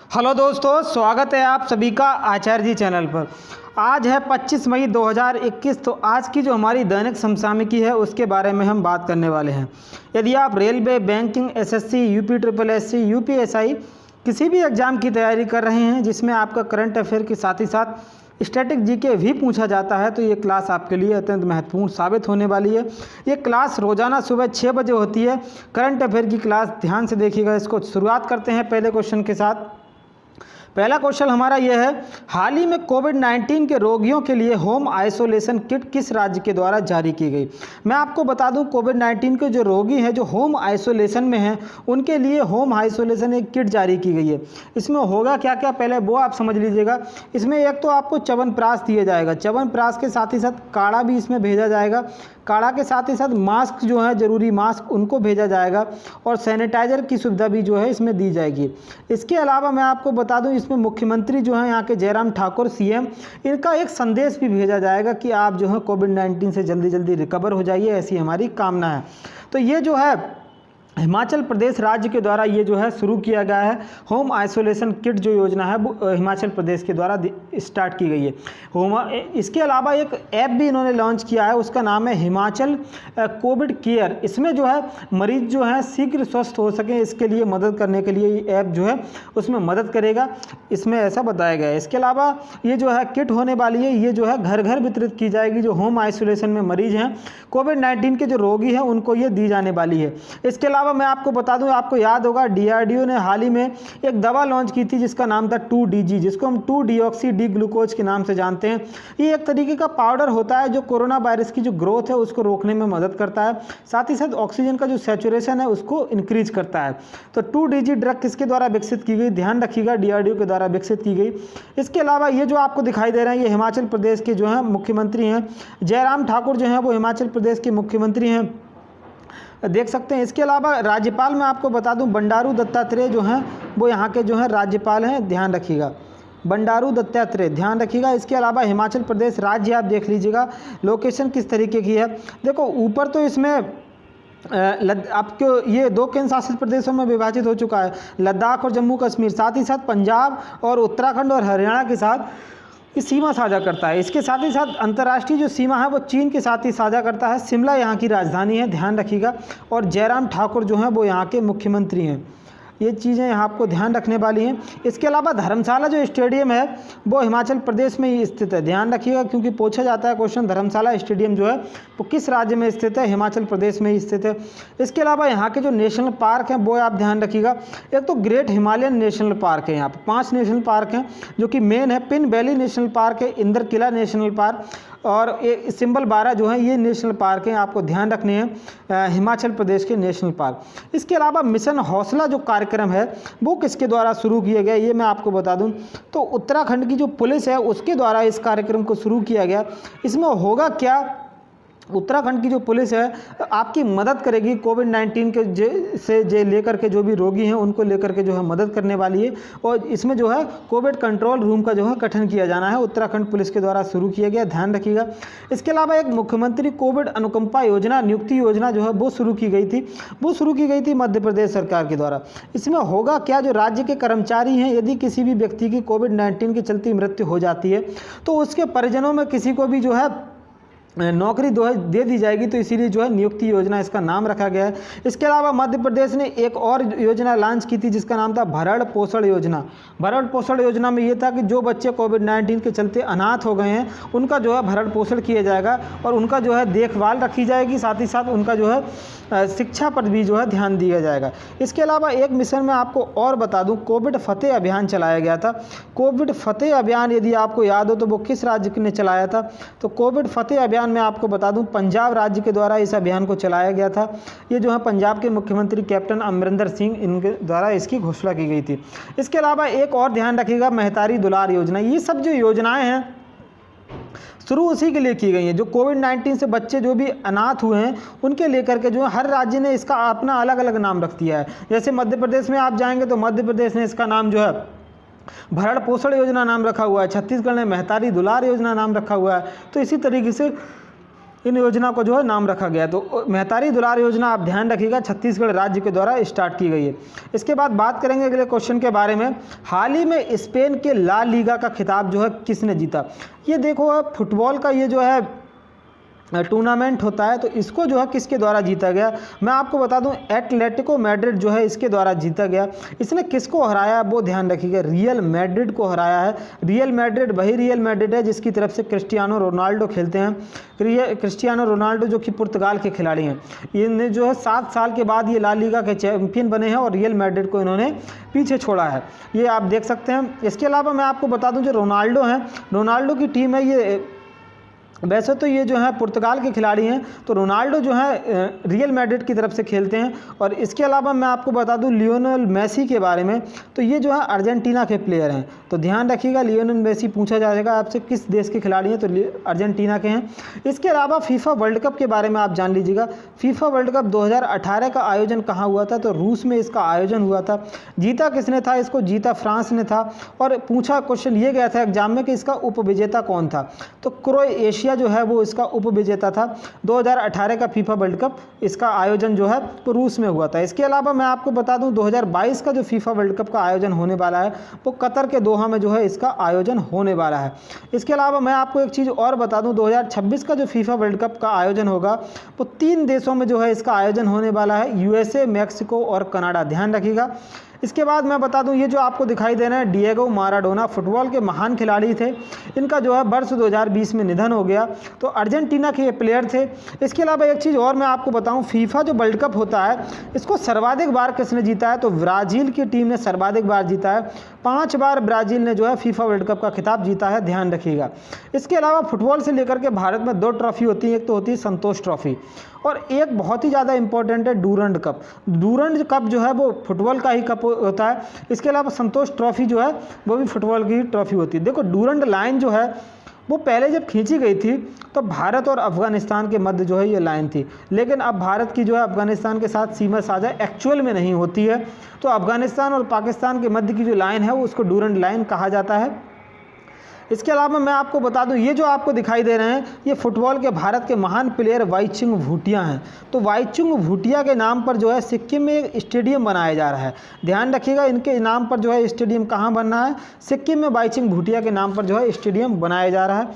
Hello दोस्तों, स्वागत है आप सभी का आचार्य जी चैनल पर। आज है 25 मई 2021। तो आज की जो हमारी दैनिक समसामयिकी है उसके बारे में हम बात करने वाले हैं। यदि आप railway, banking, SSC, UP triple SC, UPSI किसी भी एग्ज़ाम की तैयारी कर रहे हैं जिसमें आपका करंट अफेयर के साथ ही साथ स्टैटिक जीके भी पूछा जाता है, तो ये क्लास आपके लिए अत्यंत महत्वपूर्ण साबित होने वाली है। ये क्लास रोज़ाना सुबह 6 बजे होती है। करंट अफेयर की क्लास ध्यान से देखिएगा। इसको शुरुआत करते हैं पहले क्वेश्चन के साथ। पहला क्वेश्चन हमारा यह है, हाल ही में कोविड-19 के रोगियों के लिए होम आइसोलेशन किट किस राज्य के द्वारा जारी की गई। मैं आपको बता दूं, कोविड-19 के जो रोगी हैं जो होम आइसोलेशन में हैं उनके लिए होम आइसोलेशन एक किट जारी की गई है। इसमें होगा क्या क्या पहले वो आप समझ लीजिएगा। इसमें एक तो आपको च्यवनप्राश दिया जाएगा, च्यवनप्राश के साथ ही साथ काढ़ा भी इसमें भेजा जाएगा। काढ़ा के साथ ही साथ मास्क जो है, ज़रूरी मास्क उनको भेजा जाएगा और सैनिटाइज़र की सुविधा भी जो है इसमें दी जाएगी। इसके अलावा मैं आपको बता दूं, इसमें मुख्यमंत्री जो हैं यहाँ के जयराम ठाकुर सीएम, इनका एक संदेश भी भेजा जाएगा कि आप जो है कोविड-19 से जल्दी जल्दी रिकवर हो जाइए, ऐसी हमारी कामना है। तो ये जो है हिमाचल प्रदेश राज्य के द्वारा ये जो है शुरू किया गया है। होम आइसोलेशन किट जो योजना है वो हिमाचल प्रदेश के द्वारा स्टार्ट की गई है। इसके अलावा एक ऐप भी इन्होंने लॉन्च किया है, उसका नाम है हिमाचल कोविड केयर। इसमें जो है मरीज जो है शीघ्र स्वस्थ हो सकें, इसके लिए मदद करने के लिए ये ऐप जो है उसमें मदद करेगा, इसमें ऐसा बताया गया है। इसके अलावा ये जो है किट होने वाली है, ये जो है घर घर वितरित की जाएगी। जो होम आइसोलेशन में मरीज हैं, कोविड-19 के जो रोगी हैं, उनको ये दी जाने वाली है। इसके अलावा मैं आपको बता दूं, आपको याद होगा डीआरडीओ ने हाल ही में एक दवा लॉन्च की थी जिसका नाम था 2DG, जिसको हम 2-डीऑक्सी डी ग्लूकोज के नाम से जानते हैं। ये एक तरीके का पाउडर होता है जो कोरोना वायरस की जो ग्रोथ है उसको रोकने में मदद करता है, साथ ही साथ ऑक्सीजन का जो सैचुरेशन है उसको इंक्रीज करता है। तो 2DG ड्रग किसके द्वारा विकसित की गई, ध्यान रखिएगा, डीआरडीओ के द्वारा विकसित की गई। इसके अलावा ये जो आपको दिखाई दे रहे हैं, ये हिमाचल प्रदेश के जो है मुख्यमंत्री हैं, जयराम ठाकुर जो हैं वो हिमाचल प्रदेश के मुख्यमंत्री हैं, देख सकते हैं। इसके अलावा राज्यपाल मैं आपको बता दूं, बंडारू दत्तात्रेय जो हैं वो यहाँ के जो हैं राज्यपाल हैं, ध्यान रखिएगा, बंडारू दत्तात्रेय, ध्यान रखिएगा। इसके अलावा हिमाचल प्रदेश राज्य आप देख लीजिएगा, लोकेशन किस तरीके की है। देखो ऊपर तो इसमें आपको ये 2 केंद्र शासित प्रदेशों में विभाजित हो चुका है, लद्दाख और जम्मू कश्मीर, साथ ही साथ पंजाब और उत्तराखंड और हरियाणा के साथ इस सीमा साझा करता है। इसके साथ ही साथ अंतर्राष्ट्रीय जो सीमा है वो चीन के साथ ही साझा करता है। शिमला यहाँ की राजधानी है, ध्यान रखिएगा। और जयराम ठाकुर जो हैं वो यहाँ के मुख्यमंत्री हैं। ये चीज़ें यहाँ आपको ध्यान रखने वाली हैं। इसके अलावा धर्मशाला जो स्टेडियम है वो हिमाचल प्रदेश में ही स्थित है, ध्यान रखिएगा, क्योंकि पूछा जाता है क्वेश्चन, धर्मशाला स्टेडियम जो है वो किस राज्य में स्थित है, हिमाचल प्रदेश में ही स्थित है। इसके अलावा यहाँ के जो नेशनल पार्क हैं वो आप ध्यान रखिएगा। एक तो ग्रेट हिमालयन नेशनल पार्क है, यहाँ पर 5 नेशनल पार्क हैं जो कि मेन है। पिन वैली नेशनल पार्क है, इंदर किला नेशनल पार्क और सिंबल 12 जो है ये नेशनल पार्क हैं, आपको ध्यान रखने हैं, हिमाचल प्रदेश के नेशनल पार्क। इसके अलावा मिशन हौसला जो कार्यक्रम है वो किसके द्वारा शुरू किया गया, ये मैं आपको बता दूं, तो उत्तराखंड की जो पुलिस है उसके द्वारा इस कार्यक्रम को शुरू किया गया। इसमें होगा क्या, उत्तराखंड की जो पुलिस है आपकी मदद करेगी, कोविड-19 के से लेकर के जो भी रोगी हैं उनको लेकर के जो है मदद करने वाली है। और इसमें जो है कोविड कंट्रोल रूम का जो है गठन किया जाना है, उत्तराखंड पुलिस के द्वारा शुरू किया गया, ध्यान रखिएगा। इसके अलावा एक मुख्यमंत्री कोविड अनुकंपा योजना, नियुक्ति योजना जो है वो शुरू की गई थी, मध्य प्रदेश सरकार के द्वारा। इसमें होगा क्या, जो राज्य के कर्मचारी हैं, यदि किसी भी व्यक्ति की कोविड-19 के चलते मृत्यु हो जाती है तो उसके परिजनों में किसी को भी जो है नौकरी दे दी जाएगी, तो इसीलिए जो है नियुक्ति योजना इसका नाम रखा गया है। इसके अलावा मध्य प्रदेश ने एक और योजना लॉन्च की थी जिसका नाम था भरण पोषण योजना। भरण पोषण योजना में ये था कि जो बच्चे कोविड-19 के चलते अनाथ हो गए हैं उनका जो है भरण पोषण किया जाएगा और उनका जो है देखभाल रखी जाएगी, साथ ही साथ उनका जो है शिक्षा पर भी जो है ध्यान दिया जाएगा। इसके अलावा एक मिशन में आपको और बता दूं, कोविड फतेह अभियान चलाया गया था। कोविड फतेह अभियान यदि आपको याद हो तो वो किस राज्य ने चलाया था, तो कोविड फतेह अभियान में आपको बता दूं पंजाब राज्य के द्वारा इस अभियान को चलाया गया था। ये जो है पंजाब के मुख्यमंत्री कैप्टन अमरिंदर सिंह, इनके द्वारा इसकी घोषणा की गई थी। इसके अलावा एक और ध्यान रखिएगा, महतारी दुलार योजना। ये सब जो योजनाएं हैं शुरू उसी के लिए की गई हैं, जो कोविड-19 से बच्चे जो भी अनाथ हुए हैं उनके लेकर के जो है हर राज्य ने इसका अपना अलग अलग नाम रख दिया है। जैसे मध्य प्रदेश में आप जाएंगे तो मध्य प्रदेश ने इसका नाम जो है भरण पोषण योजना नाम रखा हुआ है, छत्तीसगढ़ ने महतारी दुलार योजना नाम रखा हुआ है। तो इसी तरीके से इन योजना को जो है नाम रखा गया। तो महतारी दुलार योजना आप ध्यान रखिएगा छत्तीसगढ़ राज्य के द्वारा स्टार्ट की गई है। इसके बाद बात करेंगे अगले क्वेश्चन के बारे में, हाल ही में स्पेन के ला लीगा का खिताब जो है किसने जीता। ये देखो फुटबॉल का ये जो है टूर्नामेंट होता है, तो इसको जो है किसके द्वारा जीता गया, मैं आपको बता दूं एटलेटिको मैड्रिड जो है इसके द्वारा जीता गया। इसने किसको हराया वो ध्यान रखिएगा, रियल मैड्रिड को हराया है। रियल मैड्रिड वही रियल मैड्रिड है जिसकी तरफ से क्रिस्टियानो रोनाल्डो खेलते हैं। क्रिस्टियानो रोनाल्डो जो कि पुर्तगाल के खिलाड़ी हैं, इन्हें जो है 7 साल के बाद ये ला लीगा के चैंपियन बने हैं और रियल मैड्रिड को इन्होंने पीछे छोड़ा है, ये आप देख सकते हैं। इसके अलावा मैं आपको बता दूं जो रोनाल्डो हैं, रोनाल्डो की टीम है ये, वैसे तो ये जो है पुर्तगाल के खिलाड़ी हैं, तो रोनाल्डो जो है रियल मैड्रिड की तरफ से खेलते हैं। और इसके अलावा मैं आपको बता दूं लियोनेल मेसी के बारे में, तो ये जो है अर्जेंटीना के प्लेयर हैं, तो ध्यान रखिएगा लियोनेल मेसी पूछा जाएगा आपसे किस देश के खिलाड़ी हैं, तो अर्जेंटीना के हैं। इसके अलावा फीफा वर्ल्ड कप के बारे में आप जान लीजिएगा, फीफा वर्ल्ड कप 2018 का आयोजन कहाँ हुआ था, तो रूस में इसका आयोजन हुआ था। जीता किसने था इसको, जीता फ्रांस ने था। और पूछा क्वेश्चन ये गया था एग्जाम में कि इसका उपविजेता कौन था, तो क्रोएशिया जो है वो इसका उपविजेता था। 2018 का फीफा वर्ल्ड कप इसका आयोजन जो है वो रूस में हुआ था। इसके अलावा मैं आपको बता दूं 2022 का जो फीफा वर्ल्ड कप का आयोजन होने वाला है वो कतर के दोहा में जो है इसका आयोजन होने वाला है। इसके अलावा मैं आपको एक चीज़ और बता दूं 2026 का जो फीफा वर्ल्ड कप का आयोजन होगा वो 3 देशों में जो है इसका आयोजन होने वाला है, यूएसए, मैक्सिको और कनाडा, ध्यान रखिएगा। इसके बाद मैं बता दूं ये जो आपको दिखाई दे रहे हैं डिएगो माराडोना फुटबॉल के महान खिलाड़ी थे, इनका जो है वर्ष 2020 में निधन हो गया, तो अर्जेंटीना के ये प्लेयर थे। इसके अलावा एक चीज़ और मैं आपको बताऊं, फीफा जो वर्ल्ड कप होता है इसको सर्वाधिक बार किसने जीता है, तो ब्राज़ील की टीम ने सर्वाधिक बार जीता है। 5 बार ब्राज़ील ने जो है फीफा वर्ल्ड कप का खिताब जीता है, ध्यान रखिएगा। इसके अलावा फुटबॉल से लेकर के भारत में 2 ट्रॉफी होती है, एक तो होती है संतोष ट्रॉफी और एक बहुत ही ज़्यादा इंपॉर्टेंट है डूरंड कप। डूरंड कप जो है वो फुटबॉल का ही कप होता है। इसके अलावा संतोष ट्रॉफी जो है वो भी फुटबॉल की ट्रॉफी होती है। देखो डूरंड लाइन जो है वो पहले जब खींची गई थी तो भारत और अफगानिस्तान के मध्य जो है ये लाइन थी, लेकिन अब भारत की जो है अफगानिस्तान के साथ सीमा साझा एक्चुअल में नहीं होती है, तो अफगानिस्तान और पाकिस्तान के मध्य की जो लाइन है उसको डूरंड लाइन कहा जाता है। इसके अलावा मैं आपको बता दूं ये जो आपको दिखाई दे रहे हैं ये फुटबॉल के भारत के महान प्लेयर वाईचुंग भूटिया हैं। तो वाईचुंग भूटिया के नाम पर जो है सिक्किम में एक स्टेडियम बनाया जा रहा है, ध्यान रखिएगा इनके नाम पर जो है स्टेडियम कहाँ बन रहा है, सिक्किम में वाईचुंग भूटिया के नाम पर जो है स्टेडियम बनाया जा रहा है।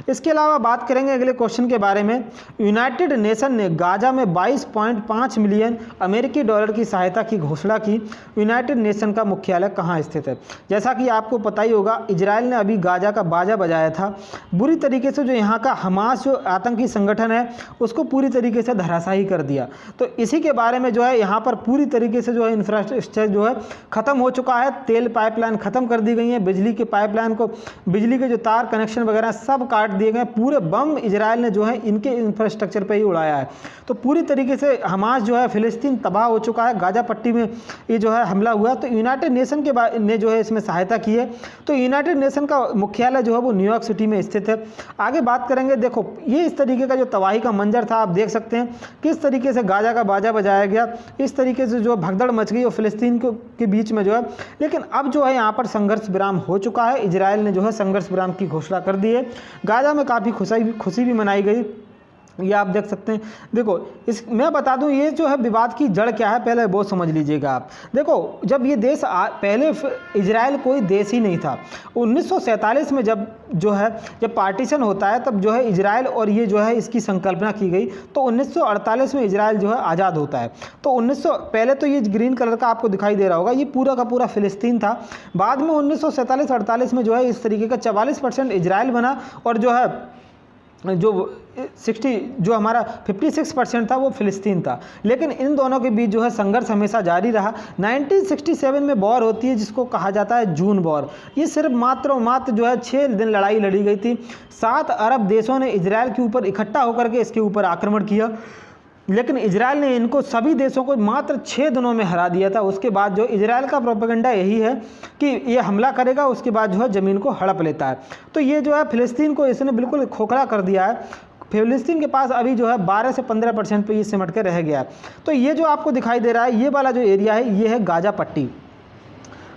इसके अलावा बात करेंगे अगले क्वेश्चन के बारे में, यूनाइटेड नेशन ने गाजा में 22.5 मिलियन अमेरिकी डॉलर की सहायता की घोषणा की। यूनाइटेड नेशन का मुख्यालय कहाँ स्थित है, जैसा कि आपको पता ही होगा इजराइल ने अभी गाजा का बाजा बजाया था, बुरी तरीके से जो यहाँ का हमास जो आतंकी संगठन है उसको पूरी तरीके से धराशायी कर दिया। तो इसी के बारे में जो है यहाँ पर पूरी तरीके से जो है इंफ्रास्ट्रक्चर जो है ख़त्म हो चुका है, तेल पाइपलाइन ख़त्म कर दी गई है, बिजली के पाइपलाइन को, बिजली के जो तार कनेक्शन वगैरह सब काट दिए गए, पूरे बम इजराइल ने जो है इनके इंफ्रास्ट्रक्चर पर ही उड़ाया है। तो पूरी तरीके से हमास जो है फिलिस्तीन तबाह हो चुका है, गाजा पट्टी में ये जो है हमला हुआ। तो यूनाइटेड नेशन के ने जो है इसमें सहायता की है। तो यूनाइटेड नेशन का मुख्यालय जो है वो न्यूयॉर्क सिटी में स्थित है। आगे बात करेंगे, देखो ये इस तरीके का जो तबाही का मंजर था आप देख सकते हैं किस तरीके से गाजा का बाजा बजाया गया, इस तरीके से जो भगदड़ मच गई और फिलिस्तीन के बीच में जो है। लेकिन अब जो है यहाँ पर संघर्ष विराम हो चुका है, इजराइल ने जो है संघर्ष विराम की घोषणा कर दी है। गाजा में काफ़ी खुशी भी मनाई गई, ये आप देख सकते हैं। देखो मैं बता दूं ये जो है विवाद की जड़ क्या है पहले वो समझ लीजिएगा आप। देखो जब ये देश पहले इजराइल कोई देश ही नहीं था, 1947 में जब पार्टीशन होता है तब जो है इजराइल और ये जो है इसकी संकल्पना की गई। तो 1948 में इजराइल जो है आज़ाद होता है। तो पहले तो ये ग्रीन कलर का आपको दिखाई दे रहा होगा ये पूरा का पूरा फिलिस्तीन था। बाद में 1947-48 में जो है इस तरीके का 44% इजराइल बना और जो है जो हमारा 56% था वो फिलिस्तीन था। लेकिन इन दोनों के बीच जो है संघर्ष हमेशा जारी रहा। 1967 में वॉर होती है जिसको कहा जाता है जून वॉर। ये सिर्फ मात्र जो है 6 दिन लड़ाई लड़ी गई थी। 7 अरब देशों ने इजराइल के ऊपर इकट्ठा होकर के इसके ऊपर आक्रमण किया, लेकिन इजराइल ने इनको सभी देशों को मात्र 6 दिनों में हरा दिया था। उसके बाद जो इजराइल का प्रोपेगेंडा यही है कि ये हमला करेगा उसके बाद जो है ज़मीन को हड़प लेता है। तो ये जो है फिलिस्तीन को इसने बिल्कुल खोखला कर दिया है। फिलिस्तीन के पास अभी जो है 12 से 15% पे ये सिमट के रह गया है। तो ये जो आपको दिखाई दे रहा है ये वाला जो एरिया है ये है गाजा पट्टी।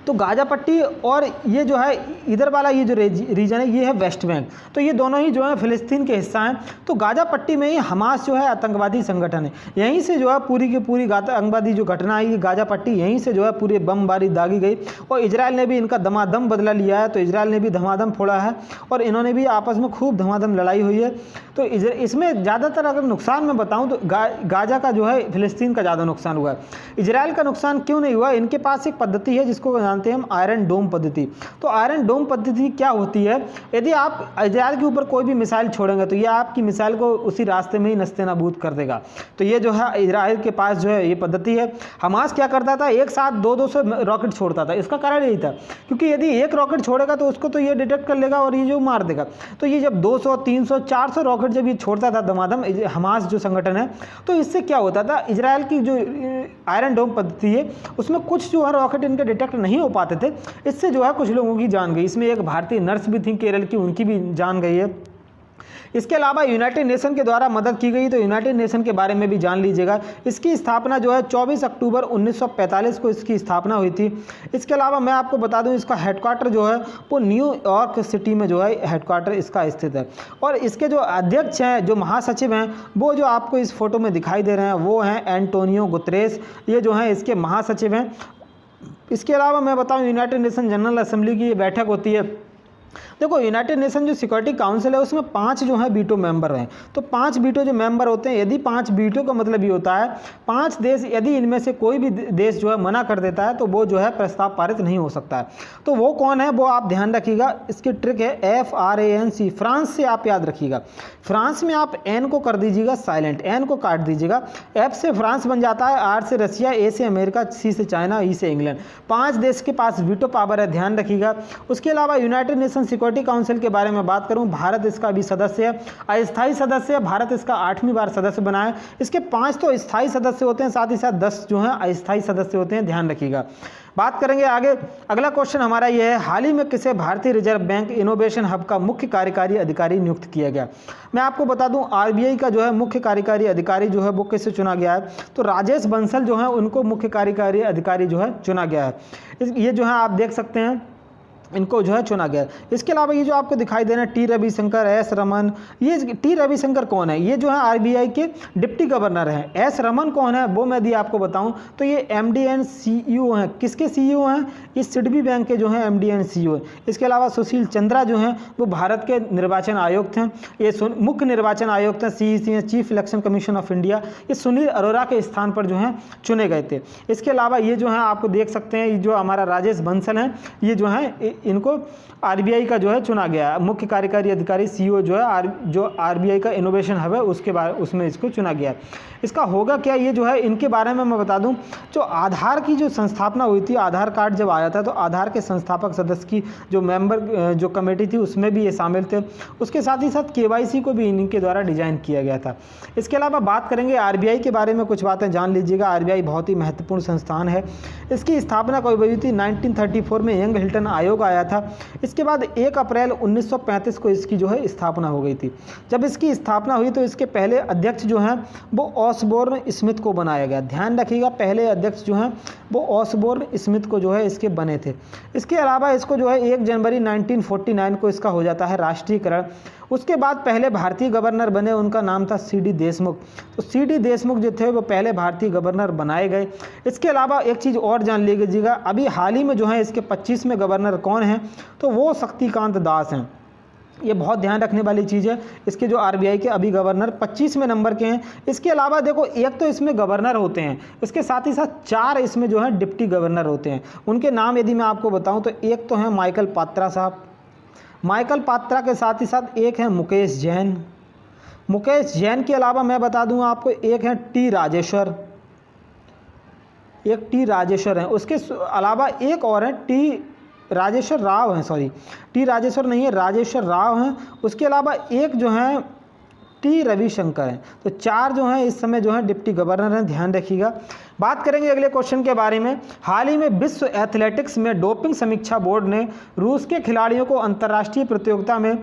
तो गाज़ा पट्टी और ये जो है इधर वाला ये जो रीजन है ये है वेस्ट बैंक। तो ये दोनों ही जो है फ़िलिस्तीन के हिस्सा हैं। तो गाज़ा पट्टी में ही हमास जो है आतंकवादी संगठन है, यहीं से जो है पूरी की पूरी आतंकवादी जो घटना आई गाज़ा पट्टी यहीं से जो है पूरी बमबारी दागी गई और इजराइल ने भी इनका धमाधम बदला लिया है। तो इजराइल ने भी धमाधम फोड़ा है और इन्होंने भी आपस में खूब धमाधम लड़ाई हुई है। तो इसमें ज़्यादातर अगर नुकसान मैं बताऊं तो गाज़ा का जो है फ़िलिस्तीन का ज़्यादा नुकसान हुआ है। इजराइल का नुकसान क्यों नहीं हुआ? इनके पास एक पद्धति है जिसको जानते हैं हम आयरन डोम पद्धति। तो आयरन डोम पद्धति क्या होती है, यदि आप इजराइल के ऊपर कोई भी मिसाइल छोड़ेंगे तो ये आपकी मिसाइल को उसी रास्ते में ही नस्ते नाबूद कर देगा। तो ये जो है इजराइल के पास जो है ये पद्धति है। हमास क्या करता था, एक साथ 200 रॉकेट छोड़ता था। इसका कारण यही था क्योंकि यदि एक रॉकेट छोड़ेगा तो उसको तो ये डिटेक्ट कर लेगा और ये जो मार देगा। तो ये जब 200, 300, 400 रॉकेट जब ये छोड़ता था दमादम हमास जो संगठन है, तो इससे क्या होता था, इजराइल की जो आयरन डोम पद्धति है उसमें कुछ जो है रॉकेट इनके डिटेक्ट नहीं हो पाते थे। इससे जो है कुछ लोगों की जान गई। इसमें एक भारतीय नर्स भी थी केरल की, उनकी भी जान गई है। इसके अलावा यूनाइटेड नेशन के द्वारा मदद की गई, तो यूनाइटेड नेशन के बारे में भी जान लीजिएगा। इसकी स्थापना जो है 24 अक्टूबर 1945 को इसकी स्थापना हुई थी। इसके अलावा मैं आपको बता दूं इसका हेडक्वार्टर जो है वो न्यूयॉर्क सिटी में जो है हेडक्वार्टर इसका स्थित है। और इसके जो अध्यक्ष हैं, जो महासचिव हैं, वो जो आपको इस फोटो में दिखाई दे रहे हैं वो हैं एंटोनियो गुतरेस, ये जो हैं इसके महासचिव हैं। इसके अलावा मैं बताऊँ यूनाइटेड नेशन जनरल असेंबली की ये बैठक होती है। देखो यूनाइटेड नेशन जो सिक्योरिटी काउंसिल है उसमें 5 जो है वीटो मेंबर हैं। तो 5 वीटो जो मेंबर होते हैं, यदि 5 वीटो का मतलब ये होता है 5 देश, यदि इनमें से कोई भी देश जो है मना कर देता है तो वो जो है प्रस्ताव पारित नहीं हो सकता है। तो वो कौन है वो आप ध्यान रखिएगा। इसकी ट्रिक है FRANC, फ्रांस से आप याद रखिएगा। फ्रांस में आप N को कर दीजिएगा साइलेंट, N को काट दीजिएगा। F से फ्रांस बन जाता है, R से रसिया, A से अमेरिका, C से चाइना, E से इंग्लैंड। 5 देश के पास वीटो पावर है, ध्यान रखिएगा। उसके अलावा यूनाइटेड नेशन सिक्योरिटी काउंसिल के बारे में बात करूं, भारत इसका भी सदस्य है, अस्थायी सदस्य है। भारत इसका 8वीं बार सदस्य बना है। इसके 5 तो स्थायी सदस्य होते हैं, साथ ही साथ 10 जो हैं अस्थायी सदस्य होते हैं, ध्यान रखिएगा। बात करेंगे आगे। अगला क्वेश्चन हमारा यह है, हाल ही में किसे भारतीय रिजर्व बैंक इनोवेशन हब का मुख्य कार्यकारी अधिकारी नियुक्त किया गया? मैं आपको बता दूं RBI का जो है मुख्य कार्यकारी अधिकारी जो है वो किससे चुना गया है? तो राजेश बंसल जो है उनको मुख्य कार्यकारी अधिकारी जो है चुना गया है। ये जो है आप देख सकते हैं इनको जो है चुना गया। इसके अलावा ये जो आपको दिखाई दे रहे हैं T रविशंकर, S रमन, ये T रविशंकर कौन है? ये जो है RBI के डिप्टी गवर्नर हैं। S रमन कौन है वो मैं यदि आपको बताऊं तो ये MD एंड CEO हैं। किसके CEO हैं? ये सिडबी बैंक के जो हैं MD एंड CEO हैं। इसके अलावा सुशील चंद्रा जो हैं वो भारत के निर्वाचन आयुक्त हैं, ये मुख्य निर्वाचन आयुक्त हैं, CEC हैं, chief election commission of India. ये सुनील अरोरा के स्थान पर जो हैं चुने गए थे। इसके अलावा ये जो है आपको देख सकते हैं, ये जो हमारा राजेश बंसल हैं, ये जो है इनको RBI का जो है चुना गया मुख्य कार्यकारी अधिकारी CEO जो है जो RBI का इनोवेशन हब है उसमें इसको चुना गया। इसका होगा क्या, ये जो है इनके बारे में मैं बता दूं, जो आधार की जो संस्थापना हुई थी, आधार कार्ड जब आया था तो आधार के संस्थापक सदस्य की जो मेंबर जो कमेटी थी उसमें भी ये शामिल थे। उसके साथ ही साथ KYC को भी इनके द्वारा डिजाइन किया गया था। इसके अलावा बात करेंगे RBI के बारे में, कुछ बातें जान लीजिएगा। RBI बहुत ही महत्वपूर्ण संस्थान है। इसकी स्थापना कब हुई थी? 1934 में यंग हिल्टन आयोग आया था। इसके बाद 1 अप्रैल 1935 को इसकी जो है स्थापना हो गई थी। जब इसकी स्थापना हुई तो इसके पहले अध्यक्ष जो हैं वो ऑसबोर्न स्मिथ को बनाया गया। ध्यान रखिएगा, पहले अध्यक्ष जो हैं वो ऑसबोर्न स्मिथ को जो है इसके बने थे। इसके अलावा इसको जो है 1 जनवरी 1949 को इसका हो जाता है राष्ट्रीयकरण। उसके बाद पहले भारतीय गवर्नर बने, उनका नाम था CD देशमुख। तो CD देशमुख जो थे वो पहले भारतीय गवर्नर बनाए गए। इसके अलावा एक चीज़ और जान लीजिएगा, अभी हाल ही में जो है इसके 25वें गवर्नर कौन हैं? तो वो शक्तिकांत दास हैं। ये बहुत ध्यान रखने वाली चीज़ है। इसके जो RBI के अभी गवर्नर 25वें नंबर के हैं। इसके अलावा देखो, एक तो इसमें गवर्नर होते हैं, इसके साथ ही साथ 4 इसमें जो है डिप्टी गवर्नर होते हैं। उनके नाम यदि मैं आपको बताऊं तो एक तो है माइकल पात्रा साहब, माइकल पात्रा के साथ ही साथ एक है मुकेश जैन। मुकेश जैन के अलावा मैं बता दूं आपको एक है T राजेश्वर, एक T राजेश्वर हैं। उसके अलावा एक और है T राजेश्वर राव हैं, सॉरी T राजेश्वर नहीं है, राजेश्वर राव हैं। उसके अलावा एक जो हैं T रविशंकर हैं। तो 4 जो हैं इस समय जो है डिप्टी गवर्नर हैं, ध्यान रखिएगा। बात करेंगे अगले क्वेश्चन के बारे में। हाल ही में विश्व एथलेटिक्स में डोपिंग समीक्षा बोर्ड ने रूस के खिलाड़ियों को अंतर्राष्ट्रीय प्रतियोगिता में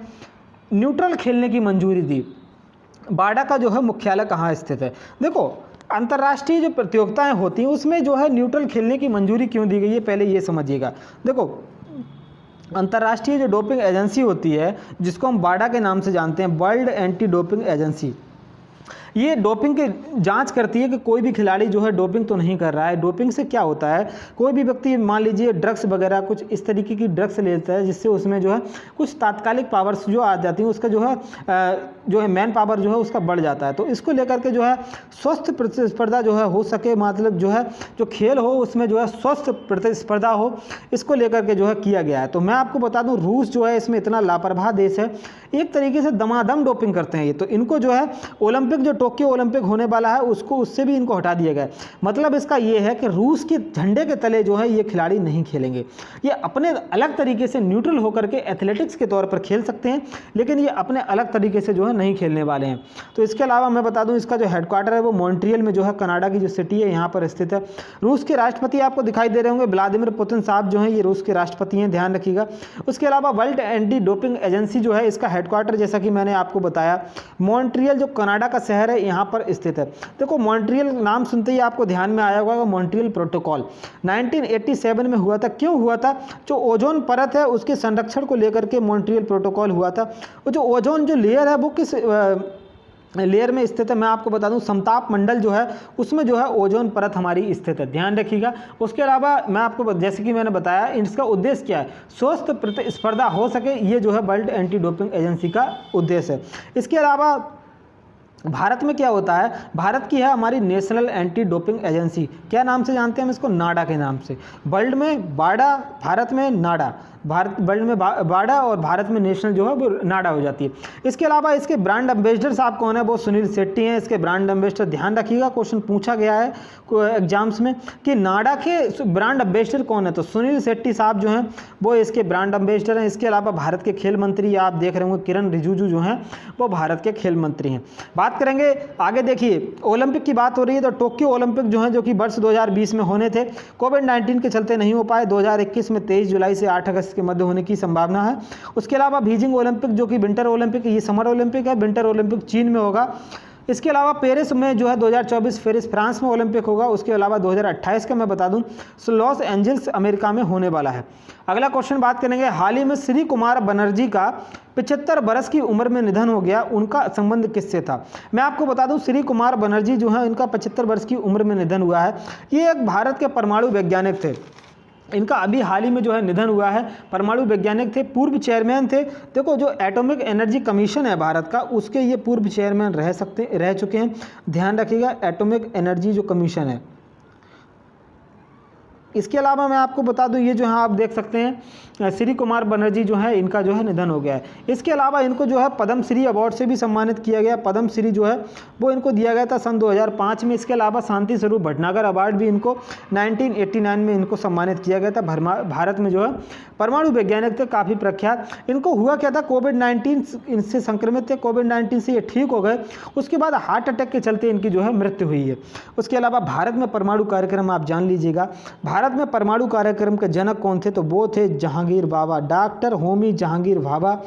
न्यूट्रल खेलने की मंजूरी दी। बाडा का जो है मुख्यालय कहाँ स्थित है? देखो अंतर्राष्ट्रीय जो प्रतियोगिताएं होती हैं उसमें जो है न्यूट्रल खेलने की मंजूरी क्यों दी गई है, पहले ये समझिएगा। देखो, अंतर्राष्ट्रीय जो डोपिंग एजेंसी होती है, जिसको हम बाडा के नाम से जानते हैं, वर्ल्ड एंटी डोपिंग एजेंसी, ये डोपिंग की जांच करती है कि कोई भी खिलाड़ी जो है डोपिंग तो नहीं कर रहा है। डोपिंग से क्या होता है, कोई भी व्यक्ति मान लीजिए ड्रग्स वगैरह कुछ इस तरीके की ड्रग्स लेता है जिससे उसमें जो है कुछ तात्कालिक पावर्स जो आ जाती हैं, उसका जो है मैन पावर जो है उसका बढ़ जाता है। तो इसको लेकर के जो है स्वस्थ प्रतिस्पर्धा जो है हो सके, मतलब जो है जो खेल हो उसमें जो है स्वस्थ प्रतिस्पर्धा हो, इसको लेकर के जो है किया गया है। तो मैं आपको बता दूं, रूस जो है इसमें इतना लापरवाह देश है, एक तरीके से दमादम डोपिंग करते हैं ये। तो इनको जो है ओलंपिक, जो टोक्यो ओलंपिक होने वाला है उससे भी इनको हटा दिया गया। मतलब इसका ये है कि रूस के झंडे के तले जो है ये खिलाड़ी नहीं खेलेंगे। ये अपने अलग तरीके से न्यूट्रल होकर के एथलेटिक्स के तौर पर खेल सकते हैं, लेकिन ये अपने अलग तरीके से जो है नहीं खेलने वाले हैं। तो इसके अलावा मैं बता दूं, इसका जो हेडक्वार्टर है वो मॉन्ट्रियल में जो है, कनाडा की जो सिटी है यहाँ पर स्थित है। रूस के राष्ट्रपति आपको दिखाई दे रहे होंगे, व्लादिमीर पुतिन साहब जो हैं ये रूस के राष्ट्रपति हैं, ध्यान रखिएगा। उसके अलावा वर्ल्ड एंटी डोपिंग एजेंसी जो है, इसका हेडक्वार्टर जैसा कि मैंने आपको बताया मॉन्ट्रियल जो कनाडा का शहर है यहाँ पर स्थित है। देखो, मॉन्ट्रियल नाम सुनते ही आपको ध्यान में आया होगा, मॉन्ट्रियल प्रोटोकॉल 1987 में हुआ था। क्यों हुआ था? जो ओजोन परत है उसके संरक्षण को लेकर के मॉन्ट्रियल प्रोटोकॉल हुआ था। वो जो ओजोन जो लेयर है वो किस लेयर में स्थित है, मैं आपको बता दूं, समताप मंडल जो है उसमें जो है ओजोन परत हमारी स्थित है, ध्यान रखिएगा। उसके अलावा मैं आपको, जैसे कि मैंने बताया, इसका उद्देश्य क्या है, स्वस्थ प्रतिस्पर्धा हो सके, ये जो है वर्ल्ड एंटी डोपिंग एजेंसी का उद्देश्य है। इसके अलावा भारत में क्या होता है, भारत की है हमारी नेशनल एंटी डोपिंग एजेंसी, क्या नाम से जानते हैं हम इसको, नाडा के नाम से। वर्ल्ड में बाडा, भारत में नाडा, वर्ल्ड में बाडा और भारत में नेशनल जो है वो नाडा हो जाती है। इसके अलावा इसके ब्रांड एम्बेसडर साहब कौन है, वो सुनील शेट्टी हैं इसके ब्रांड एम्बेसडर। ध्यान रखिएगा, क्वेश्चन पूछा गया है एग्जाम्स में कि नाडा के ब्रांड एम्बेसडर कौन है, तो सुनील शेट्टी साहब जो हैं वो इसके ब्रांड एम्बेसडर हैं। इसके अलावा भारत के खेल मंत्री आप देख रहे होंगे, किरण रिजिजू जो हैं वो भारत के खेल मंत्री हैं। बात करेंगे आगे, देखिए ओलंपिक की बात हो रही है, तो टोक्यो ओलंपिक जो है, जो कि वर्ष 2020 में होने थे, कोविड-19 के चलते नहीं हो पाए। 2021 में 23 जुलाई से 8 अगस्त के मध्य होने की संभावना है। उसके अलावा बीजिंग ओलंपिक जो कि विंटर ओलंपिक, ये समर ओलंपिक है, विंटर ओलंपिक चीन में होगा। इसके अलावा पेरिस में जो है 2024 पेरिस फ्रांस में ओलंपिक होगा। उसके अलावा 2028 का मैं बता दूं लॉस एंजल्स अमेरिका में होने वाला है। अगला क्वेश्चन बात करेंगे, हाल ही में श्री कुमार बनर्जी का 75 वर्ष की उम्र में निधन हो गया, उनका संबंध किससे था? मैं आपको बता दूं, श्री कुमार बनर्जी जो है इनका 75 वर्ष की उम्र में निधन हुआ है। ये एक भारत के परमाणु वैज्ञानिक थे, इनका अभी हाल ही में जो है निधन हुआ है। परमाणु वैज्ञानिक थे, पूर्व चेयरमैन थे। देखो, जो एटॉमिक एनर्जी कमीशन है भारत का, उसके ये पूर्व चेयरमैन रह चुके हैं, ध्यान रखिएगा, एटॉमिक एनर्जी जो कमीशन है। इसके अलावा मैं आपको बता दूं, ये जो है आप देख सकते हैं श्री कुमार बनर्जी जो है इनका जो है निधन हो गया है। इसके अलावा इनको जो है पद्म श्री अवार्ड से भी सम्मानित किया गया। पद्म श्री जो है वो इनको दिया गया था सन 2005 में। इसके अलावा शांति स्वरूप भटनागर अवार्ड भी इनको 1989 में इनको सम्मानित किया गया था। भारत में जो है परमाणु वैज्ञानिक थे, काफ़ी प्रख्यात। इनको हुआ क्या था, कोविड-19 इनसे संक्रमित थे, कोविड-19 से ये ठीक हो गए, उसके बाद हार्ट अटैक के चलते इनकी जो है मृत्यु हुई है। उसके अलावा भारत में परमाणु कार्यक्रम आप जान लीजिएगा, भारत में परमाणु कार्यक्रम के जनक कौन थे, तो वो थे जहांगीर बाबा, डॉक्टर होमी जहांगीर बाबा।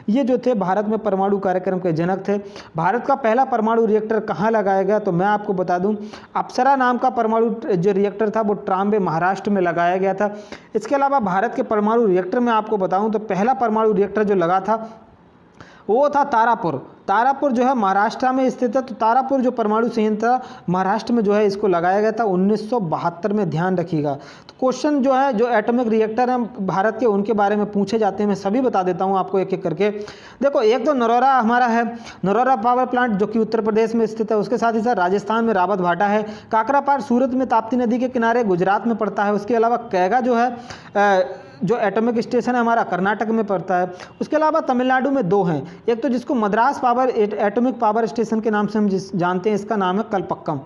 ये जो थे भारत में परमाणु कार्यक्रम के जनक थे। भारत का पहला परमाणु रिएक्टर कहाँ लगाया गया, तो मैं आपको बता दूं, अप्सरा नाम का परमाणु जो रिएक्टर था वो ट्राम्बे महाराष्ट्र में लगाया गया था। इसके अलावा भारत के परमाणु रिएक्टर में आपको बताऊं तो पहला परमाणु रिएक्टर जो लगा था वो था तारापुर। तारापुर जो है महाराष्ट्र में स्थित है। तो तारापुर जो परमाणु संयंत्र महाराष्ट्र में जो है इसको लगाया गया था 1972 में, ध्यान रखिएगा। तो क्वेश्चन जो है, जो एटॉमिक रिएक्टर हैं भारत के, उनके बारे में पूछे जाते हैं, मैं सभी बता देता हूं आपको एक एक करके। देखो, एक तो नरोरा हमारा है, नरोरा पावर प्लांट जो कि उत्तर प्रदेश में स्थित है। उसके साथ ही साथ राजस्थान में रावत भाटा है, काकरापार सूरत में ताप्ती नदी के किनारे गुजरात में पड़ता है। उसके अलावा कैगा जो है जो एटॉमिक स्टेशन है हमारा कर्नाटक में पड़ता है। उसके अलावा तमिलनाडु में 2 हैं, एक तो जिसको Madras power atomic power station के नाम से हम जानते हैं, इसका नाम है कलपक्कम।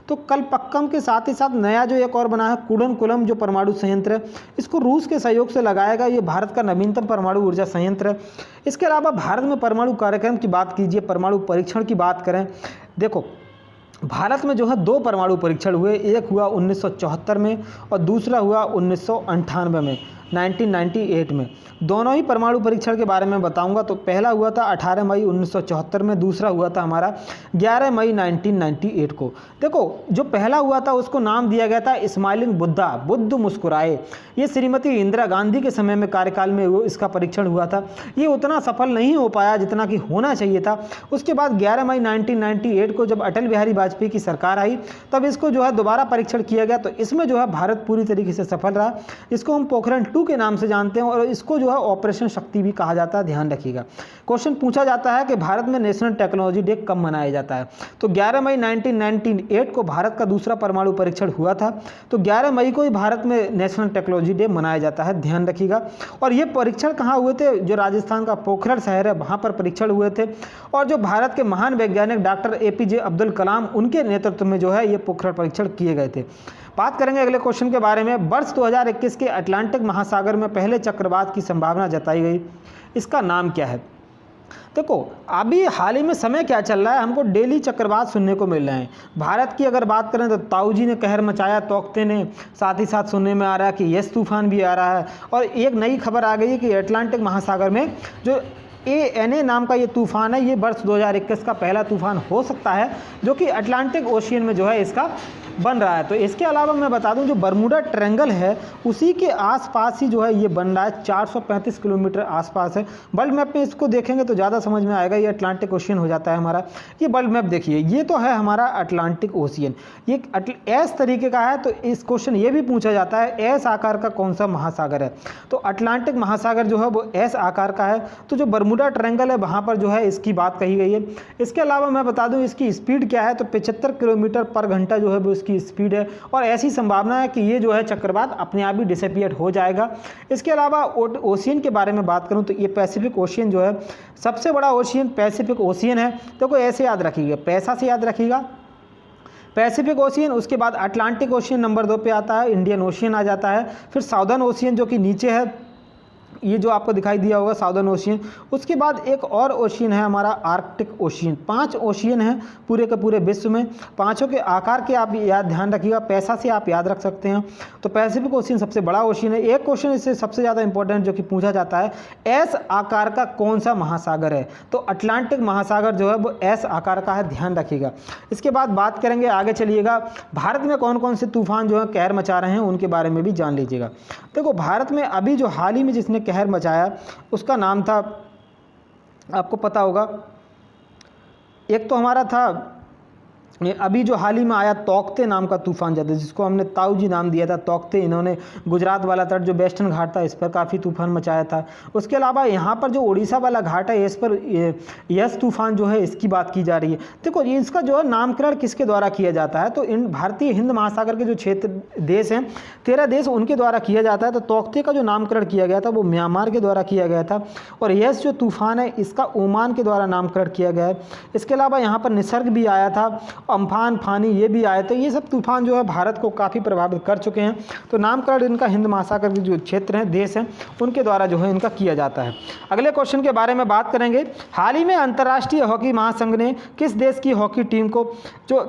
तो कलपक्कम के साथ ही साथ नया जो एक और बना है कुडनकुलम जो परमाणु संयंत्र है, इसको रूस के सहयोग से लगाया गया। ये भारत का नवीनतम परमाणु ऊर्जा संयंत्र है। इसके अलावा भारत में परमाणु कार्यक्रम की बात कीजिए, परमाणु परीक्षण की बात करें, देखो भारत में जो है 2 परमाणु परीक्षण हुए, एक हुआ 1974 में और दूसरा हुआ 1998 में। 1998 में। दोनों ही परमाणु परीक्षण के बारे में बताऊंगा। तो पहला हुआ था 18 मई 1974 में, दूसरा हुआ था हमारा 11 मई 1998 को। देखो जो पहला हुआ था उसको नाम दिया गया था स्माइलिंग बुद्धा, बुद्ध मुस्कुराए। ये श्रीमती इंदिरा गांधी के समय में कार्यकाल में वो इसका परीक्षण हुआ था। ये उतना सफल नहीं हो पाया जितना कि होना चाहिए था। उसके बाद 11 मई 1998 को जब अटल बिहारी वाजपेयी की सरकार आई तब इसको जो है दोबारा परीक्षण किया गया। तो इसमें जो है भारत पूरी तरीके से सफल रहा। इसको हम पोखरण 2 के नाम से जानते हैं और इसको जो है ऑपरेशन शक्ति भी कहा जाता है, ध्यान रखिएगा। क्वेश्चन पूछा जाता है कि भारत में नेशनल टेक्नोलॉजी डे कब मनाया जाता है। तो 11 मई 1998 को भारत का दूसरा परमाणु परीक्षण हुआ था। तो 11 मई को ही भारत में नेशनल टेक्नोलॉजी डे मनाया जाता है, ध्यान रखिएगा। और ये परीक्षण कहाँ हुए थे, जो राजस्थान का पोखरण शहर है वहाँ पर परीक्षण हुए थे। और जो भारत के महान वैज्ञानिक डॉक्टर APJ अब्दुल कलाम, उनके नेतृत्व में जो है ये पोखरण परीक्षण किए गए थे। बात करेंगे अगले क्वेश्चन के बारे में। वर्ष 2021 के अटलांटिक महासागर में पहले चक्रवात की संभावना जताई गई, इसका नाम क्या है। देखो अभी हाल ही में समय क्या चल रहा है, हमको डेली चक्रवात सुनने को मिल रहे हैं। भारत की अगर बात करें तो ताऊजी ने कहर मचाया, तोकते ने, साथ ही साथ सुनने में आ रहा है कि यस तूफान भी आ रहा है। और एक नई खबर आ गई है कि अटलांटिक महासागर में जो ANA नाम का ये तूफान है, ये वर्ष 2021 का पहला तूफान हो सकता है जो कि अटलांटिक ओशियन में जो है इसका बन रहा है। तो इसके अलावा मैं बता दूं जो बर्मुडा ट्रायंगल है उसी के आसपास ही जो है ये बन रहा है, 435 किलोमीटर आसपास है। वर्ल्ड मैप में इसको देखेंगे तो ज़्यादा समझ में आएगा। ये अटलांटिक ओशियन हो जाता है हमारा। ये वर्ल्ड मैप देखिए, ये तो है हमारा अटलांटिक ओशियन। ये एस तरीके का है। तो इस क्वेश्चन ये भी पूछा जाता है एस आकार का कौन सा महासागर है। तो अटलांटिक महासागर जो है वो एस आकार का है। तो जो बर्मुडा ट्रायंगल है वहाँ पर जो है इसकी बात कही गई है। इसके अलावा मैं बता दूँ इसकी स्पीड क्या है, तो 75 किलोमीटर पर घंटा जो है वो की स्पीड है। और ऐसी संभावना है कि ये जो है चक्रवात अपने आप ही डिसअपियर हो जाएगा। इसके अलावा ओशियन के बारे में बात करूं तो ये पैसिफिक ओशियन जो है सबसे बड़ा ओशियन पैसिफिक ओशियन है। तो कोई ऐसे याद रखिएगा, पैसा से याद रखिएगा पैसिफिक ओशियन। उसके बाद अटलांटिक ओशियन नंबर 2 पे आता है, इंडियन ओशियन आ जाता है। फिर साउदर्न ओशियन जो कि नीचे है, ये जो आपको दिखाई दिया होगा साउदर्न ओशियन। उसके बाद एक और ओशियन है हमारा आर्कटिक ओशियन। 5 ओशियन हैं पूरे के पूरे विश्व में। पांचों के आकार के आप याद ध्यान रखिएगा, पैसा से आप याद रख सकते हैं। तो पैसिफिक ओशियन सबसे बड़ा ओशियन है। एक क्वेश्चन इससे सबसे ज़्यादा इंपॉर्टेंट जो कि पूछा जाता है, एस आकार का कौन सा महासागर है। तो अटलांटिक महासागर जो है वो एस आकार का है, ध्यान रखिएगा। इसके बाद बात करेंगे, आगे चलिएगा, भारत में कौन कौन से तूफान जो है कहर मचा रहे हैं उनके बारे में भी जान लीजिएगा। देखो भारत में अभी जो हाल ही में जिसने कहर मचाया उसका नाम था, आपको पता होगा, एक तो हमारा था अभी जो हाल ही में आया तोकते नाम का तूफान जाता है, जिसको हमने ताऊजी नाम दिया था तोकते। इन्होंने गुजरात वाला तट जो वेस्टर्न घाट था इस पर काफ़ी तूफान मचाया था। उसके अलावा यहाँ पर जो उड़ीसा वाला घाट है इस पर यस तूफान जो है इसकी बात की जा रही है। देखो इसका जो है नामकरण किसके द्वारा किया जाता है, तो इन भारतीय हिंद महासागर के जो क्षेत्र देश हैं 13 देश उनके द्वारा किया जाता है। तो तोकते का जो नामकरण किया गया था वो म्यांमार के द्वारा किया गया था। और यस जो तूफान है इसका ओमान के द्वारा नामकरण किया गया है। इसके अलावा यहाँ पर निसर्ग भी आया था, अम्फान, फानी ये भी आए थे। ये सब तूफान जो है भारत को काफ़ी प्रभावित कर चुके हैं। तो नामकरण इनका हिंद महासागर के जो क्षेत्र हैं देश हैं उनके द्वारा जो है इनका किया जाता है। अगले क्वेश्चन के बारे में बात करेंगे, हाल ही में अंतर्राष्ट्रीय हॉकी महासंघ ने किस देश की हॉकी टीम को जो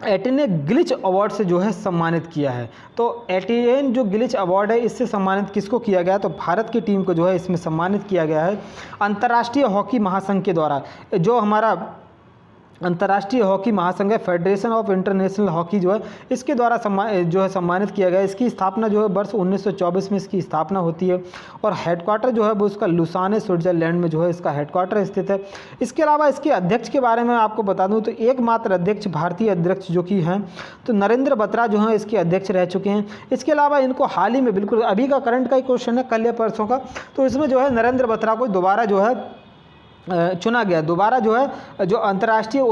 एटेन गिलिच अवार्ड से जो है सम्मानित किया है। तो एटेन जो गिलिच अवार्ड है इससे सम्मानित किसको किया गया है, तो भारत की टीम को जो है इसमें सम्मानित किया गया है अंतर्राष्ट्रीय हॉकी महासंघ के द्वारा। जो हमारा अंतर्राष्ट्रीय हॉकी महासंघ है, फेडरेशन ऑफ इंटरनेशनल हॉकी जो है इसके द्वारा सम्मानित किया गया। इसकी स्थापना जो है वर्ष 1924 में इसकी स्थापना होती है। और हेडक्वार्टर जो है वो इसका लुसाने स्विट्जरलैंड में जो है इसका हेडक्वार्टर स्थित है। इसके अलावा इसके अध्यक्ष के बारे में आपको बता दूं तो एकमात्र अध्यक्ष भारतीय अध्यक्ष जो कि हैं तो नरेंद्र बत्रा जो हैं इसके अध्यक्ष रह चुके हैं। इसके अलावा इनको हाल ही में, बिल्कुल अभी का करंट का ही क्वेश्चन है, कल या परसों का, तो इसमें जो है नरेंद्र बत्रा को दोबारा जो है चुना गया। दोबारा जो है जो अंतर्राष्ट्रीय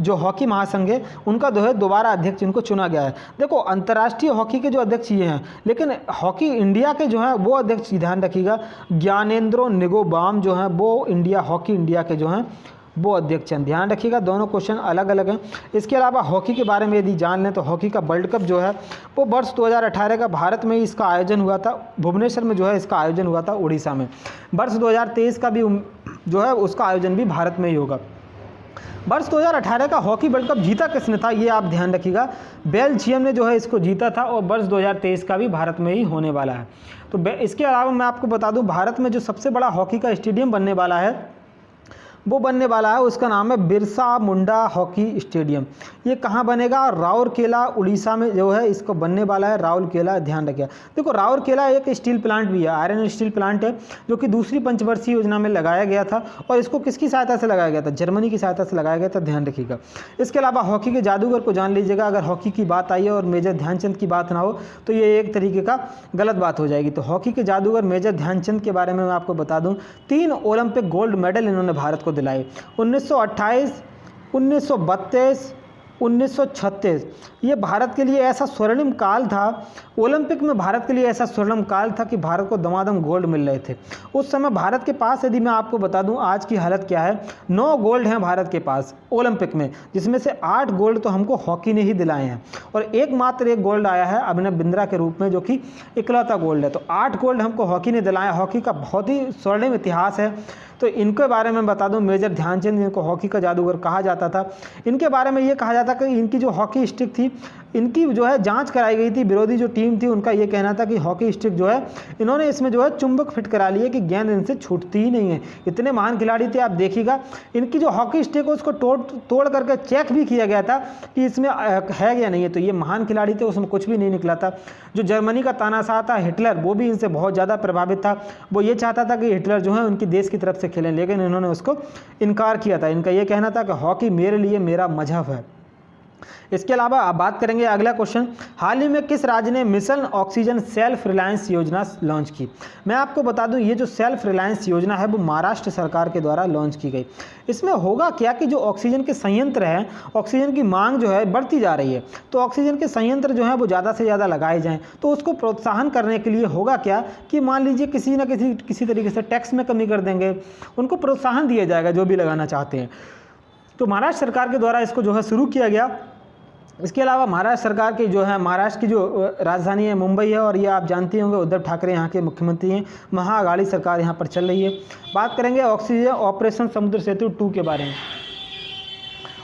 जो हॉकी महासंघ है उनका जो है दोबारा अध्यक्ष इनको चुना गया है। देखो अंतर्राष्ट्रीय हॉकी के जो अध्यक्ष ये हैं, लेकिन हॉकी इंडिया के जो हैं वो अध्यक्ष ध्यान रखिएगा ज्ञानेंद्रो निगोबाम जो हैं वो इंडिया हॉकी इंडिया के जो हैं वो अध्यक्ष हैं, ध्यान रखिएगा। दोनों क्वेश्चन अलग अलग हैं। इसके अलावा हॉकी के बारे में यदि जान लें तो हॉकी का वर्ल्ड कप जो है वो वर्ष 2018 का भारत में ही इसका आयोजन हुआ था, भुवनेश्वर में जो है इसका आयोजन हुआ था उड़ीसा में। वर्ष 2023 का भी जो है उसका आयोजन भी भारत में ही होगा। वर्ष 2018 का हॉकी वर्ल्ड कप जीता किसने था, ये आप ध्यान रखिएगा। बेल्जियम ने जो है इसको जीता था और वर्ष 2023 का भी भारत में ही होने वाला है। तो इसके अलावा मैं आपको बता दूं, भारत में जो सबसे बड़ा हॉकी का स्टेडियम बनने वाला है वो बनने वाला है, उसका नाम है बिरसा मुंडा हॉकी स्टेडियम। ये कहाँ बनेगा, राउरकेला उड़ीसा में जो है इसको बनने वाला है, राउरकेला, ध्यान रखिएगा। देखो राउरकेला एक स्टील प्लांट भी है, आयरन स्टील प्लांट है, जो कि दूसरी पंचवर्षीय योजना में लगाया गया था और इसको किसकी सहायता से लगाया गया था, जर्मनी की सहायता से लगाया गया था, ध्यान रखिएगा। इसके अलावा हॉकी के जादूगर को जान लीजिएगा। अगर हॉकी की बात आई है और मेजर ध्यानचंद की बात ना हो तो ये एक तरीके का गलत बात हो जाएगी। तो हॉकी के जादूगर मेजर ध्यानचंद के बारे में मैं आपको बता दूँ, 3 ओलंपिक गोल्ड मेडल इन्होंने भारत को दिलाए, 1928, 1932, 1936। ये भारत के लिए ऐसा स्वर्णिम काल था, ओलंपिक में भारत के लिए ऐसा स्वर्णिम काल था कि भारत को दमादम गोल्ड मिल रहे थे। उस समय भारत के पास, यदि मैं आपको बता दूं आज की हालत क्या है, 9 गोल्ड हैं भारत के पास ओलंपिक में, जिसमें से 8 गोल्ड तो हमको हॉकी ने ही दिलाए हैं और एकमात्र एक गोल्ड आया है अभिनव बिंद्रा के रूप में, जो कि इकलौता गोल्ड है। तो 8 गोल्ड हमको हॉकी ने दिलाया। हॉकी का बहुत ही स्वर्णिम इतिहास है। तो इनके बारे में बता दूं, मेजर ध्यानचंद, जिनको हॉकी का जादूगर कहा जाता था, इनके बारे में ये कहा जाता कि इनकी जो हॉकी स्टिक थी, इनकी जो है जांच कराई गई थी। विरोधी जो टीम थी उनका ये कहना था कि हॉकी स्टिक जो है इन्होंने इसमें जो है चुंबक फिट करा लिए कि गेंद इनसे छूटती ही नहीं है। इतने महान खिलाड़ी थे। आप देखिएगा इनकी जो हॉकी स्टिक है उसको तोड़ करके चेक भी किया गया था कि इसमें है या नहीं है। तो ये महान खिलाड़ी थे, उसमें कुछ भी नहीं निकला था। जो जर्मनी का तानाशाह था हिटलर, वो भी इनसे बहुत ज़्यादा प्रभावित था। वो ये चाहता था कि हिटलर जो है उनकी देश की तरफ से खेलें, लेकिन इन्होंने उसको इनकार किया था। इनका ये कहना था कि हॉकी मेरे लिए मेरा मजहब है। इसके अलावा आप बात करेंगे अगला क्वेश्चन, हाल ही में किस राज्य ने मिशन ऑक्सीजन सेल्फ रिलायंस योजना लॉन्च की। मैं आपको बता दूं, ये जो सेल्फ रिलायंस योजना है वो महाराष्ट्र सरकार के द्वारा लॉन्च की गई। इसमें होगा क्या कि जो ऑक्सीजन के संयंत्र हैं, ऑक्सीजन की मांग जो है बढ़ती जा रही है, तो ऑक्सीजन के संयंत्र जो है वो ज़्यादा से ज़्यादा लगाए जाएँ। तो उसको प्रोत्साहन करने के लिए होगा क्या कि मान लीजिए किसी न किसी तरीके से टैक्स में कमी कर देंगे, उनको प्रोत्साहन दिया जाएगा जो भी लगाना चाहते हैं। तो महाराष्ट्र सरकार के द्वारा इसको जो है शुरू किया गया। इसके अलावा महाराष्ट्र सरकार की जो है, महाराष्ट्र की जो राजधानी है मुंबई है, और ये आप जानते होंगे उद्धव ठाकरे यहाँ के मुख्यमंत्री हैं। महाअघाड़ी सरकार यहाँ पर चल रही है। बात करेंगे ऑक्सीजन ऑपरेशन समुद्र सेतु 2 के बारे में।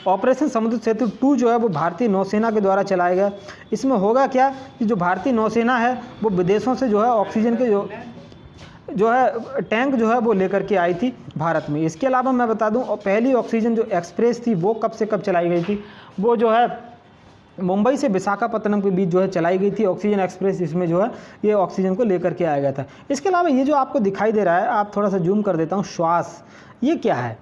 ऑपरेशन समुद्र सेतु 2 जो है वो भारतीय नौसेना के द्वारा चलाया गया। इसमें होगा क्या कि जो भारतीय नौसेना है वो विदेशों से जो है ऑक्सीजन के जो है टैंक जो है वो लेकर के आई थी भारत में। इसके अलावा मैं बता दूं, पहली ऑक्सीजन जो एक्सप्रेस थी वो कब से कब चलाई गई थी, वो जो है मुंबई से विशाखापत्तनम के बीच जो है चलाई गई थी ऑक्सीजन एक्सप्रेस। इसमें जो है ये ऑक्सीजन को लेकर के आया गया था। इसके अलावा ये जो आपको दिखाई दे रहा है, आप थोड़ा सा जूम कर देता हूँ, श्वास, ये क्या है,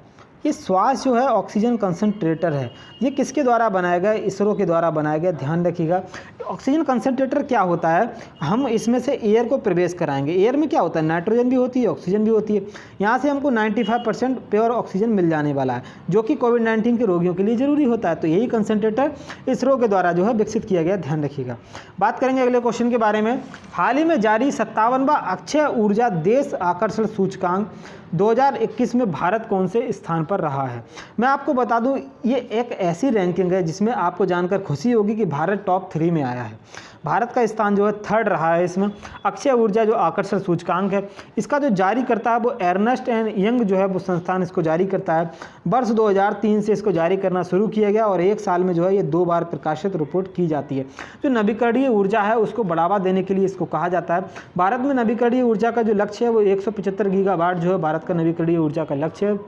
ये श्वास जो है ऑक्सीजन कंसंट्रेटर है। ये किसके द्वारा बनाया गया, इसरो के द्वारा बनाया गया, ध्यान रखिएगा। ऑक्सीजन कंसंट्रेटर क्या होता है, हम इसमें से एयर को प्रवेश कराएंगे। एयर में क्या होता है, नाइट्रोजन भी होती है, ऑक्सीजन भी होती है। यहाँ से हमको 95% प्योर ऑक्सीजन मिल जाने वाला है, जो कि कोविड-19 के रोगियों के लिए ज़रूरी होता है। तो यही कंसंट्रेटर इसरो के द्वारा जो है विकसित किया गया, ध्यान रखिएगा। बात करेंगे अगले क्वेश्चन के बारे में। हाल ही में जारी 57वां अक्षय ऊर्जा देश आकर्षण सूचकांक 2021 में भारत कौन से स्थान पर रहा है। मैं आपको बता दूं, ये एक ऐसी रैंकिंग है जिसमें आपको जानकर खुशी होगी कि भारत टॉप 3 में आया है। भारत का स्थान जो है 3rd रहा है इसमें। अक्षय ऊर्जा जो आकर्षण सूचकांक है, इसका जो जारी करता है वो अर्नेस्ट एंड यंग जो है वो संस्थान इसको जारी करता है। वर्ष 2003 से इसको जारी करना शुरू किया गया और एक साल में जो है ये 2 बार प्रकाशित रिपोर्ट की जाती है। जो नवीकरणीय ऊर्जा है उसको बढ़ावा देने के लिए इसको कहा जाता है। भारत में नवीकरणीय ऊर्जा का जो लक्ष्य है वो 175 गीगावाट जो है भारत का नवीकरणीय ऊर्जा का लक्ष्य है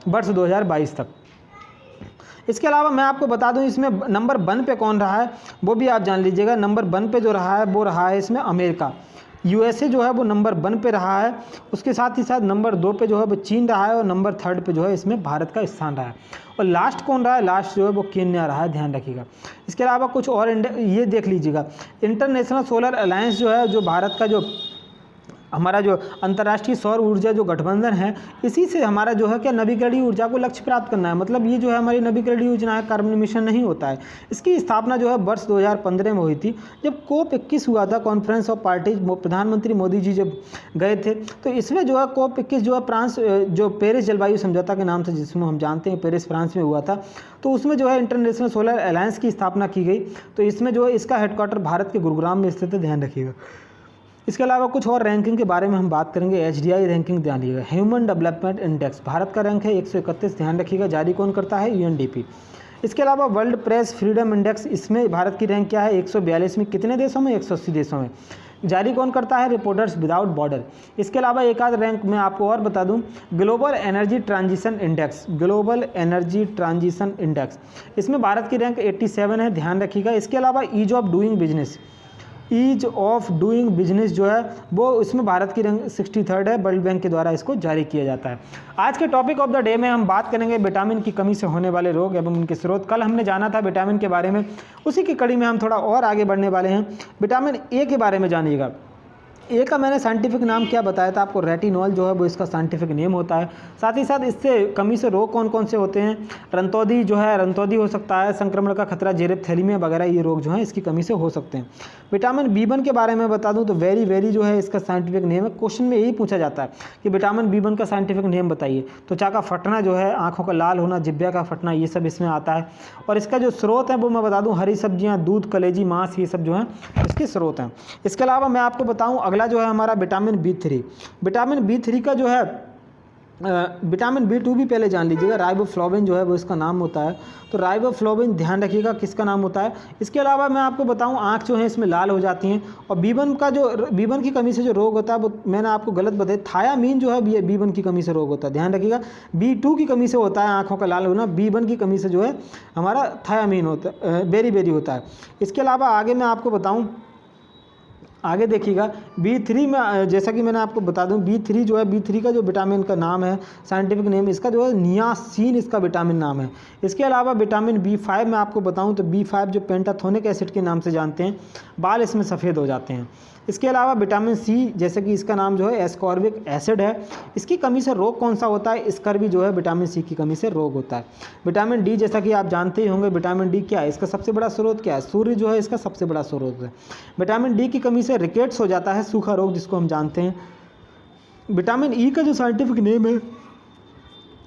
वर्ष 2022 तक। इसके अलावा मैं आपको बता दूं, इसमें नंबर 1 पे कौन रहा है वो भी आप जान लीजिएगा। नंबर 1 पे जो रहा है वो रहा है इसमें अमेरिका, यूएसए जो है वो नंबर 1 पे रहा है। उसके साथ ही साथ नंबर 2 पे जो है वो चीन रहा है और नंबर 3rd पे जो है इसमें भारत का स्थान रहा है। और लास्ट कौन रहा है, लास्ट जो है वो केन्या रहा है, ध्यान रखिएगा। इसके अलावा कुछ और ये देख लीजिएगा, इंटरनेशनल सोलर अलायंस जो है, जो भारत का जो हमारा जो अंतर्राष्ट्रीय सौर ऊर्जा जो गठबंधन है, इसी से हमारा जो है क्या नवीकरणीय ऊर्जा को लक्ष्य प्राप्त करना है। मतलब ये जो है हमारी नवीकरणीय योजना है, कार्बन मिशन नहीं होता है। इसकी स्थापना जो है वर्ष 2015 में हुई थी, जब COP21 हुआ था, कॉन्फ्रेंस ऑफ पार्टीज। प्रधानमंत्री मोदी जी जब गए थे तो इसमें जो है COP21 जो है फ्रांस, जो पेरिस जलवायु समझौता के नाम से जिसमें हम जानते हैं पेरिस फ्रांस में हुआ था, तो उसमें जो है इंटरनेशनल सोलर अलायंस की स्थापना की गई। तो इसमें जो है इसका हेडक्वार्टर भारत के गुरुग्राम में स्थित है, ध्यान रखिएगा। इसके अलावा कुछ और रैंकिंग के बारे में हम बात करेंगे। HDI रैंकिंग ध्यान दीजिएगा। ह्यूमन डेवलपमेंट इंडेक्स भारत का रैंक है 131, ध्यान रखिएगा। जारी कौन करता है? UNDP। इसके अलावा वर्ल्ड प्रेस फ्रीडम इंडेक्स, इसमें भारत की रैंक क्या है? 142 में। कितने देशों में? 180 देशों में। जारी कौन करता है? Reporters without border. इसके अलावा एक आध रैंक मैं आपको और बता दूं, global energy transition index, global energy transition index, इसमें भारत की रैंक 87 है, ध्यान रखिएगा। इसके अलावा ease of doing business, ease of doing business जो है वो इसमें भारत की रैंक 63 है, वर्ल्ड बैंक के द्वारा इसको जारी किया जाता है। आज के टॉपिक ऑफ द डे में हम बात करेंगे विटामिन की कमी से होने वाले रोग एवं उनके स्रोत। कल हमने जाना था विटामिन के बारे में, उसी की कड़ी में हम थोड़ा और आगे बढ़ने वाले हैं। विटामिन ए के बारे में जानिएगा। ए का मैंने साइंटिफिक नाम क्या बताया था आपको? रेटिनॉल जो है वो इसका साइंटिफिक नेम होता है। साथ ही साथ इससे कमी से रोग कौन कौन से होते हैं? रंतौदी जो है, रंतौदी हो सकता है, संक्रमण का खतरा, जेरेप्थेलिमिया वगैरह, ये रोग जो है इसकी कमी से हो सकते हैं। विटामिन B1 के बारे में बता दूं तो वेरी जो है इसका साइंटिफिक नेम है। क्वेश्चन में यही पूछा जाता है कि विटामिन B1 का साइंटिफिक नेम बताइए। त्वचा का फटना जो है, आँखों का लाल होना, जिब्या का फटना, ये सब इसमें आता है। और इसका जो स्रोत है वो मैं बता दूँ, हरी सब्जियाँ, दूध, कलेजी, मांस, ये सब जो है इसके स्रोत हैं। इसके अलावा मैं आपको बताऊँ अगला जो है हमारा विटामिन B3। विटामिन B3 का जो है विटामिन B2 भी पहले जान लीजिएगा। राइबोफ्लाविन जो है वो इसका नाम होता है। तो राइबोफ्लाविन ध्यान रखिएगा किसका नाम होता है। इसके अलावा मैं आपको बताऊं आँख जो है इसमें लाल हो जाती हैं। और B1 की कमी से जो रोग होता है वो मैंने आपको गलत बताया, थायामीन जो है B1 की कमी से रोग होता है, ध्यान रखिएगा। B2 की कमी से होता है आँखों का लाल होना, B1 की कमी से जो है हमारा थायामीन होता है, बेरी होता है। इसके अलावा आगे मैं आपको बताऊँ, आगे देखिएगा B3 में, जैसा कि मैंने आपको बता दूं B3 जो है, B3 का जो विटामिन का नाम है, साइंटिफिक नेम इसका जो है नियासिन, इसका विटामिन नाम है। इसके अलावा विटामिन B5 में आपको बताऊं तो B5 जो पेंटाथोनिक एसिड के नाम से जानते हैं, बाल इसमें सफ़ेद हो जाते हैं। इसके अलावा विटामिन C, जैसे कि इसका नाम जो है एस्कॉर्बिक एसिड है, इसकी कमी से रोग कौन सा होता है? स्कर्वी जो है विटामिन C की कमी से रोग होता है। विटामिन D, जैसा कि आप जानते ही होंगे, विटामिन D क्या है? इसका सबसे बड़ा स्रोत क्या है? सूर्य जो है इसका सबसे बड़ा स्रोत है। विटामिन D की कमी से रिकेट्स हो जाता है, सूखा रोग जिसको हम जानते हैं। विटामिन E का जो साइंटिफिक नेम है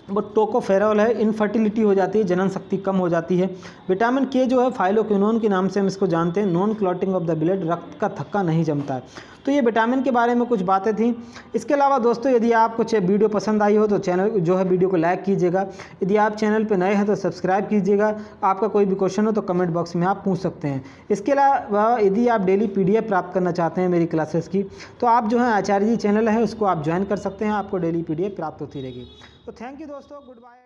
वो टोकोफेरॉल है, इनफर्टिलिटी हो जाती है, जनन शक्ति कम हो जाती है। विटामिन K जो है फाइलोक्विनोन के नाम से हम इसको जानते हैं, non clotting of the blood, रक्त का थक्का नहीं जमता है। तो ये विटामिन के बारे में कुछ बातें थी। इसके अलावा दोस्तों यदि आपको वीडियो पसंद आई हो तो चैनल जो है वीडियो को लाइक कीजिएगा। यदि आप चैनल पर नए हैं तो सब्सक्राइब कीजिएगा। आपका कोई भी क्वेश्चन हो तो कमेंट बॉक्स में आप पूछ सकते हैं। इसके अलावा यदि आप डेली PDF प्राप्त करना चाहते हैं मेरी क्लासेस की, तो आप जो है आचार्य जी चैनल है उसको आप ज्वाइन कर सकते हैं, आपको डेली PDF प्राप्त होती रहेगी। तो थैंक यू दोस्तों, गुड बाय।